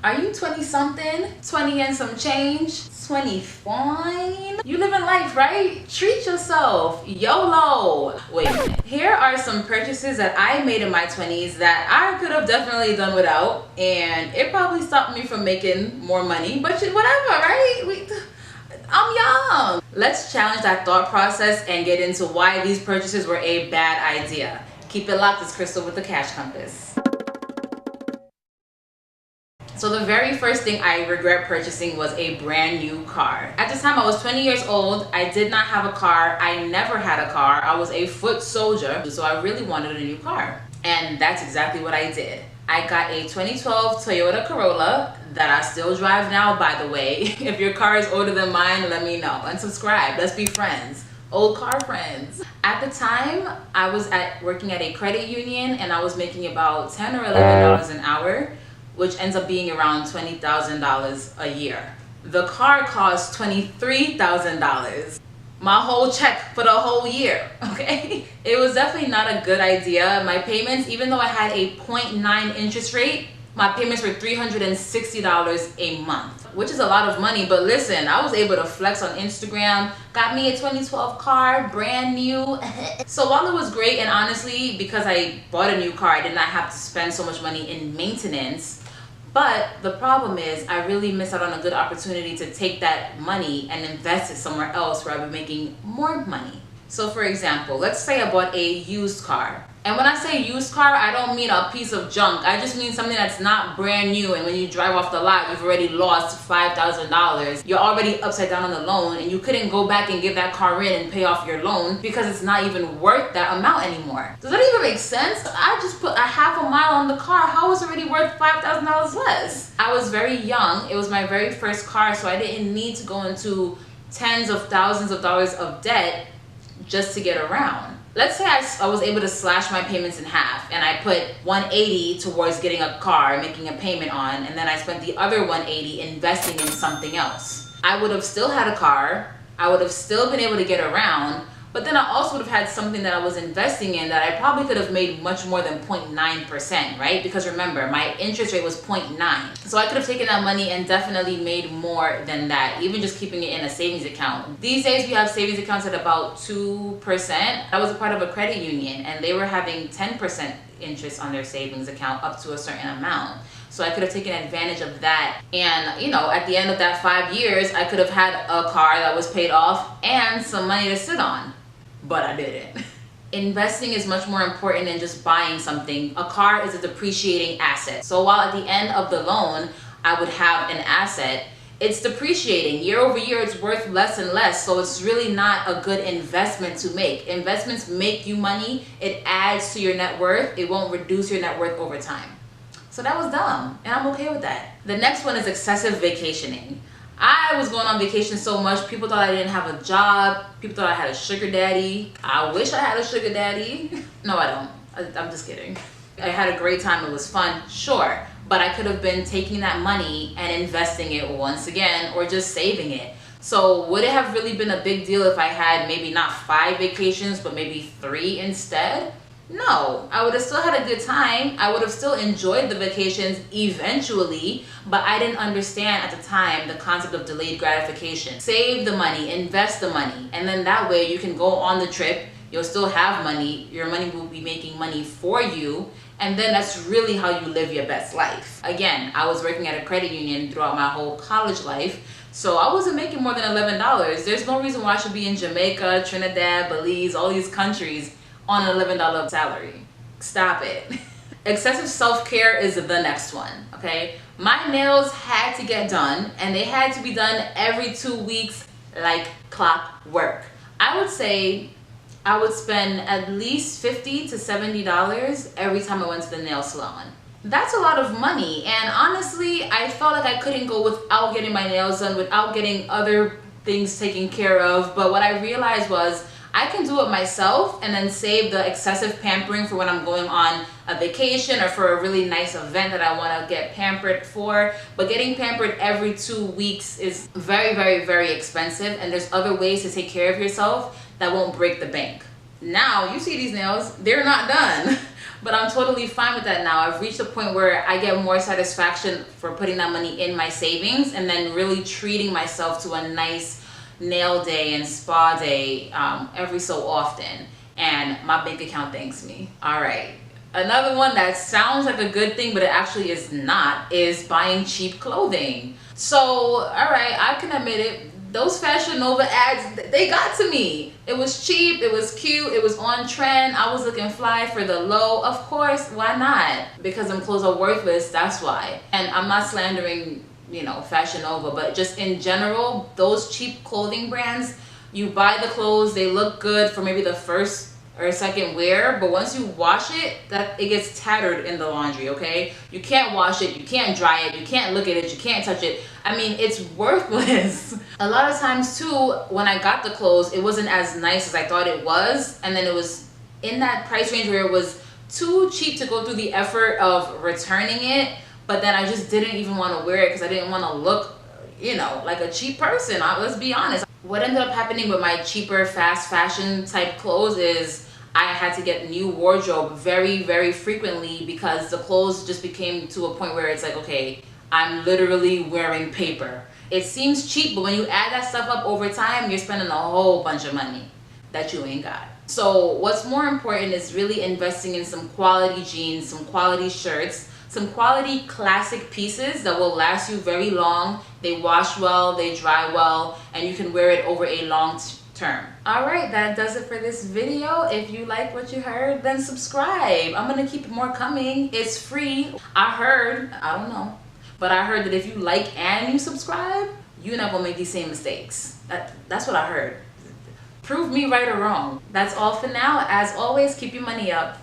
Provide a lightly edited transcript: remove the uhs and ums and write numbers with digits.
Are you 20 something? 20 and some change? 20 fine? You living life, right? Treat yourself. YOLO. Wait a minute. Here are some purchases that I made in my 20s that I could have definitely done without, and it probably stopped me from making more money, but whatever, right? I'm young. Let's challenge that thought process and get into why these purchases were a bad idea. Keep it locked. It's Crystal with the Cash Compass. So the very first thing I regret purchasing was a brand new car. At the time I was 20 years old. I did not have a car. I never had a car. I was a foot soldier, so I really wanted a new car. And that's exactly what I did. I got a 2012 Toyota Corolla that I still drive now, by the way. If your car is older than mine, let me know and subscribe. Let's be friends. Old car friends. At the time, I was working at a credit union and I was making about $10 or $11 an hour, which ends up being around $20,000 a year. The car cost $23,000. My whole check for the whole year, okay? It was definitely not a good idea. My payments, even though I had a 0.9 interest rate, my payments were $360 a month, which is a lot of money. But listen, I was able to flex on Instagram, got me a 2012 car, brand new. So while it was great, and honestly, because I bought a new car, I did not have to spend so much money in maintenance. But the problem is I really missed out on a good opportunity to take that money and invest it somewhere else where I'd be making more money. So for example, let's say I bought a used car. And when I say used car, I don't mean a piece of junk. I just mean something that's not brand new, and when you drive off the lot, you've already lost $5,000. You're already upside down on the loan, and you couldn't go back and give that car in and pay off your loan because it's not even worth that amount anymore. Does that even make sense? I just put a half a mile on the car. How is it already worth $5,000 less? I was very young. It was my very first car, so I didn't need to go into tens of thousands of dollars of debt just to get around. Let's say I was able to slash my payments in half and I put 180 towards getting a car, making a payment on, and then I spent the other 180 investing in something else. I would have still had a car, I would have still been able to get around, but then I also would have had something that I was investing in that I probably could have made much more than 0.9%, right? Because remember, my interest rate was 0.9. So I could have taken that money and definitely made more than that, even just keeping it in a savings account. These days we have savings accounts at about 2%. I was a part of a credit union and they were having 10% interest on their savings account up to a certain amount. So I could have taken advantage of that. And you know, at the end of that 5 years, I could have had a car that was paid off and some money to sit on. But I didn't. Investing is much more important than just buying something. A car is a depreciating asset. So while at the end of the loan, I would have an asset, it's depreciating. Year over year, it's worth less and less. So it's really not a good investment to make. Investments make you money. It adds to your net worth. It won't reduce your net worth over time. So that was dumb, and I'm okay with that. The next one is excessive vacationing. I was going on vacation so much, people thought I didn't have a job. People thought I had a sugar daddy. I wish I had a sugar daddy. No, I don't. I'm just kidding. I had a great time. It was fun, sure. But I could have been taking that money and investing it once again, or just saving it. So would it have really been a big deal if I had maybe not 5 vacations, but maybe 3 instead? No, I would have still had a good time. I would have still enjoyed the vacations eventually, but I didn't understand at the time the concept of delayed gratification. Save the money, invest the money, and then that way you can go on the trip, you'll still have money, your money will be making money for you, and then that's really how you live your best life. Again, I was working at a credit union throughout my whole college life, so I wasn't making more than $11. There's no reason why I should be in Jamaica, Trinidad, Belize, all these countries on an $11 salary. Stop it. Excessive self-care is the next one, okay? My nails had to get done, and they had to be done every 2 weeks like clockwork. I would say I would spend at least $50 to $70 every time I went to the nail salon. That's a lot of money, and honestly, I felt like I couldn't go without getting my nails done, without getting other things taken care of. But what I realized was I can do it myself and then save the excessive pampering for when I'm going on a vacation or for a really nice event that I want to get pampered for. But getting pampered every 2 weeks is very, very, very expensive, and there's other ways to take care of yourself that won't break the bank. Now, you see these nails, they're not done. But I'm totally fine with that now. I've reached a point where I get more satisfaction for putting that money in my savings and then really treating myself to a nice nail day and spa day every so often. And my bank account thanks me. All right. Another one that sounds like a good thing, but it actually is not, is buying cheap clothing. So, all right, I can admit it. Those Fashion Nova ads, they got to me. It was cheap, it was cute, it was on trend. I was looking fly for the low. Of course, why not? Because them clothes are worthless, that's why. And I'm not slandering, you know, Fashion Nova, but just in general, those cheap clothing brands, you buy the clothes, they look good for maybe the first or second wear, but once you wash it, that it gets tattered in the laundry, okay? You can't wash it, you can't dry it, you can't look at it, you can't touch it. I mean, it's worthless. A lot of times too, when I got the clothes, it wasn't as nice as I thought it was, and then it was in that price range where it was too cheap to go through the effort of returning it, but then I just didn't even want to wear it because I didn't want to look, you know, like a cheap person. Let's be honest. What ended up happening with my cheaper fast fashion type clothes is I had to get new wardrobe very, very frequently because the clothes just became to a point where it's like, okay, I'm literally wearing paper. It seems cheap, but when you add that stuff up over time, you're spending a whole bunch of money that you ain't got. So what's more important is really investing in some quality jeans, some quality shirts, some quality classic pieces that will last you very long. They wash well, they dry well, and you can wear it over a long term. All right, that does it for this video. If you like what you heard, then subscribe. I'm gonna keep more coming. It's free. I don't know, but I heard that if you like and you subscribe, you're not gonna make these same mistakes. That's what I heard. Prove me right or wrong. That's all for now. As always, keep your money up.